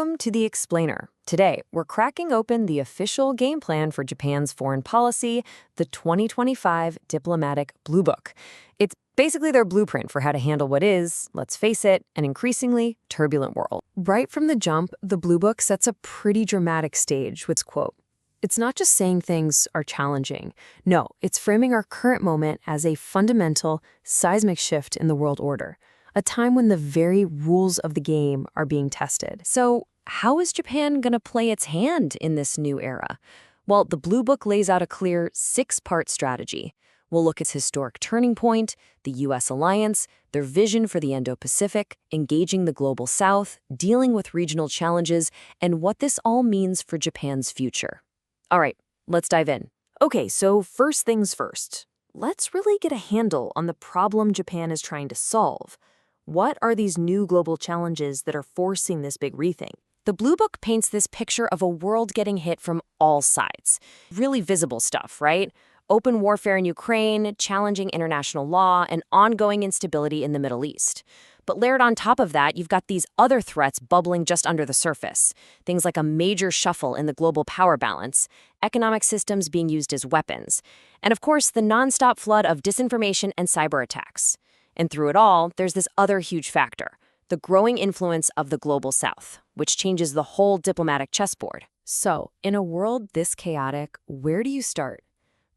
Welcome to The Explainer. Today, we're cracking open the official game plan for Japan's foreign policy, the 2025 Diplomatic Bluebook. It's basically their blueprint for how to handle what is, let's face it, an increasingly turbulent world. Right from the jump, the Bluebook sets a pretty dramatic stage with its quote. It's not just saying things are challenging. No, it's framing our current moment as a fundamental, seismic shift in the world order, a time when the very rules of the game are being tested. So, how is Japan going to play its hand in this new era? Well, the Bluebook lays out a clear six-part strategy. We'll look at its historic turning point, the U.S. alliance, their vision for the Indo-Pacific, engaging the global south, dealing with regional challenges, and what this all means for Japan's future. All right, let's dive in. Okay, so first things first. Let's really get a handle on the problem Japan is trying to solve. What are these new global challenges that are forcing this big rethink? The Bluebook paints this picture of a world getting hit from all sides. Really visible stuff, right? Open warfare in Ukraine, challenging international law, and ongoing instability in the Middle East. But layered on top of that, you've got these other threats bubbling just under the surface. Things like a major shuffle in the global power balance, economic systems being used as weapons, and of course, the nonstop flood of disinformation and cyber attacks. And through it all, there's this other huge factor, the growing influence of the global south, which changes the whole diplomatic chessboard. So, in a world this chaotic, where do you start?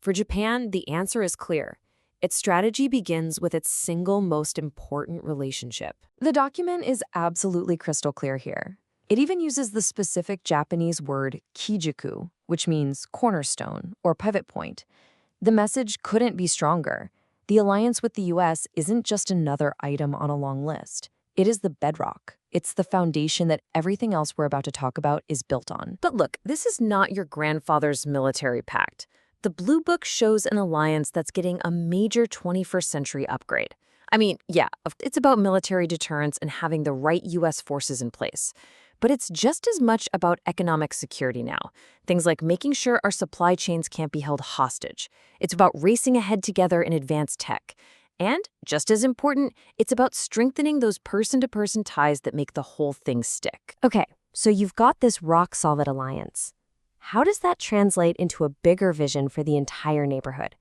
For Japan, the answer is clear. Its strategy begins with its single most important relationship. The document is absolutely crystal clear here. It even uses the specific Japanese word kijiku, which means cornerstone or pivot point. The message couldn't be stronger. The alliance with the U.S. isn't just another item on a long list. It is the bedrock. It's the foundation that everything else we're about to talk about is built on. But look, this is not your grandfather's military pact. The Bluebook shows an alliance that's getting a major 21st century upgrade. I mean, yeah, it's about military deterrence and having the right U.S. forces in place. But it's just as much about economic security now. Things like making sure our supply chains can't be held hostage. It's about racing ahead together in advanced tech. And, just as important, it's about strengthening those person-to-person ties that make the whole thing stick. Okay, so you've got this rock-solid alliance. How does that translate into a bigger vision for the entire neighborhood?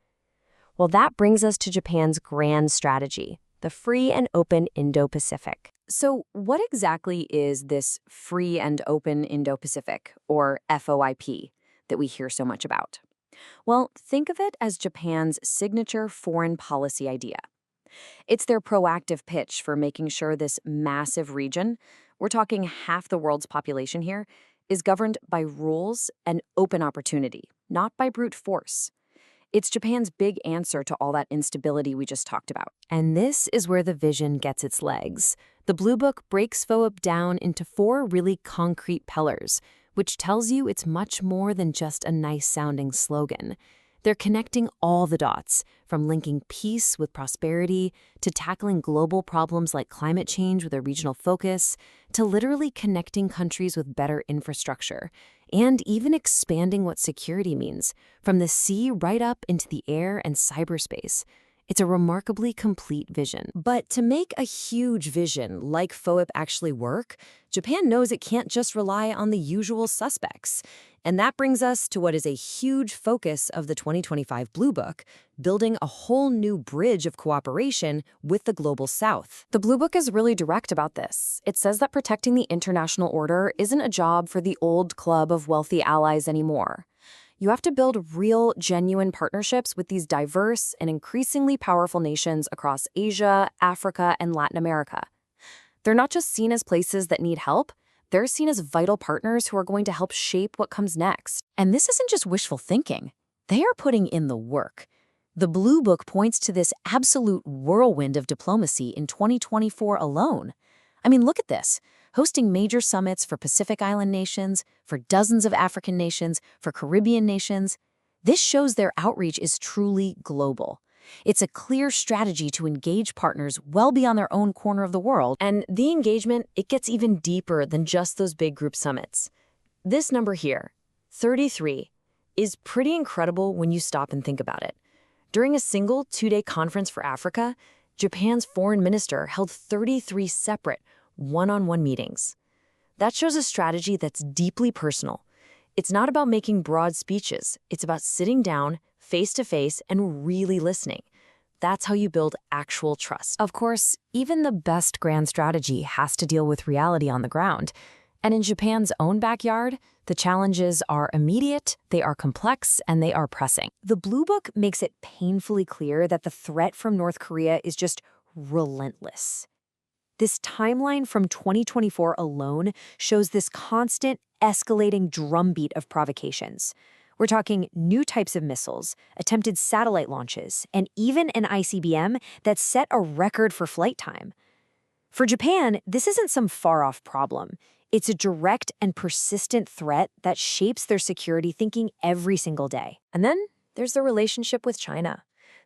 Well, that brings us to Japan's grand strategy, the free and open Indo-Pacific. So what exactly is this free and open Indo-Pacific, or FOIP, that we hear so much about? Well, think of it as Japan's signature foreign policy idea. It's their proactive pitch for making sure this massive region, we're talking half the world's population here, is governed by rules and open opportunity, not by brute force. It's Japan's big answer to all that instability we just talked about. And this is where the vision gets its legs. The Bluebook breaks FOIP down into four really concrete pillars, which tells you it's much more than just a nice-sounding slogan. They're connecting all the dots, from linking peace with prosperity, to tackling global problems like climate change with a regional focus, to literally connecting countries with better infrastructure, and even expanding what security means, from the sea right up into the air and cyberspace. It's a remarkably complete vision. But to make a huge vision like FOIP actually work, Japan knows it can't just rely on the usual suspects. And that brings us to what is a huge focus of the 2025 Bluebook, building a whole new bridge of cooperation with the global south. The Bluebook is really direct about this. It says that protecting the international order isn't a job for the old club of wealthy allies anymore. You have to build real, genuine partnerships with these diverse and increasingly powerful nations across Asia, Africa, and Latin America. They're not just seen as places that need help, they're seen as vital partners who are going to help shape what comes next. And this isn't just wishful thinking. They are putting in the work. The Bluebook points to this absolute whirlwind of diplomacy in 2024 alone. I mean, look at this. Hosting major summits for Pacific Island nations, for dozens of African nations, for Caribbean nations. This shows their outreach is truly global. It's a clear strategy to engage partners well beyond their own corner of the world. And the engagement, it gets even deeper than just those big group summits. This number here, 33, is pretty incredible when you stop and think about it. During a single two-day conference for Africa, Japan's foreign minister held 33 separate one-on-one meetings. That shows a strategy that's deeply personal. It's not about making broad speeches. It's about sitting down, face to face, and really listening. That's how you build actual trust. Of course, even the best grand strategy has to deal with reality on the ground. And in Japan's own backyard, the challenges are immediate, they are complex, and they are pressing. The Blue Book makes it painfully clear that the threat from North Korea is just relentless. This timeline from 2024 alone shows this constant, escalating drumbeat of provocations. We're talking new types of missiles, attempted satellite launches, and even an ICBM that set a record for flight time. For Japan, this isn't some far-off problem. It's a direct and persistent threat that shapes their security thinking every single day. And then there's the relationship with China.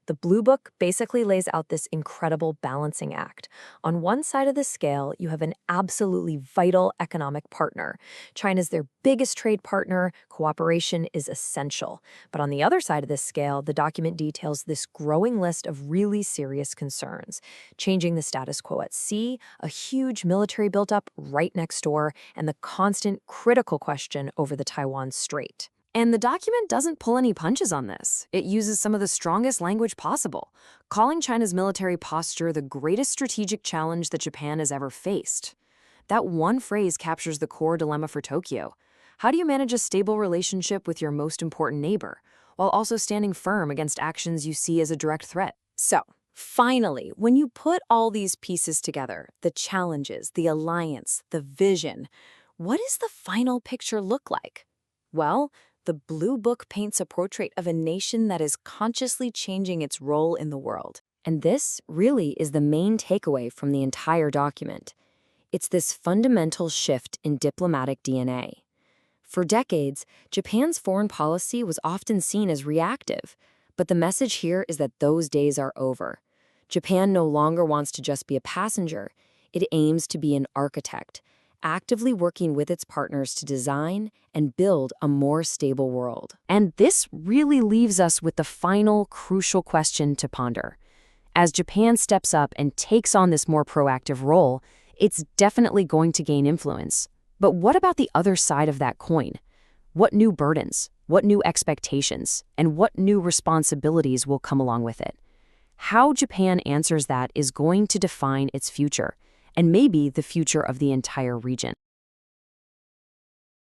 The Blue Book basically lays out this incredible balancing act. On one side of the scale, you have an absolutely vital economic partner. China's their biggest trade partner. Cooperation is essential. But on the other side of this scale, the document details this growing list of really serious concerns. Changing the status quo at sea, a huge military buildup right next door, and the constant critical question over the Taiwan Strait. And the document doesn't pull any punches on this. It uses some of the strongest language possible, calling China's military posture the greatest strategic challenge that Japan has ever faced. That one phrase captures the core dilemma for Tokyo. How do you manage a stable relationship with your most important neighbor, while also standing firm against actions you see as a direct threat? So, finally, when you put all these pieces together, the challenges, the alliance, the vision, what does the final picture look like? Well, the Blue Book paints a portrait of a nation that is consciously changing its role in the world. And this really is the main takeaway from the entire document. It's this fundamental shift in diplomatic DNA. For decades, Japan's foreign policy was often seen as reactive, but the message here is that those days are over. Japan no longer wants to just be a passenger. It aims to be an architect, actively working with its partners to design and build a more stable world. And this really leaves us with the final crucial question to ponder. As Japan steps up and takes on this more proactive role, it's definitely going to gain influence. But what about the other side of that coin? What new burdens, what new expectations, and what new responsibilities will come along with it? How Japan answers that is going to define its future, and maybe the future of the entire region.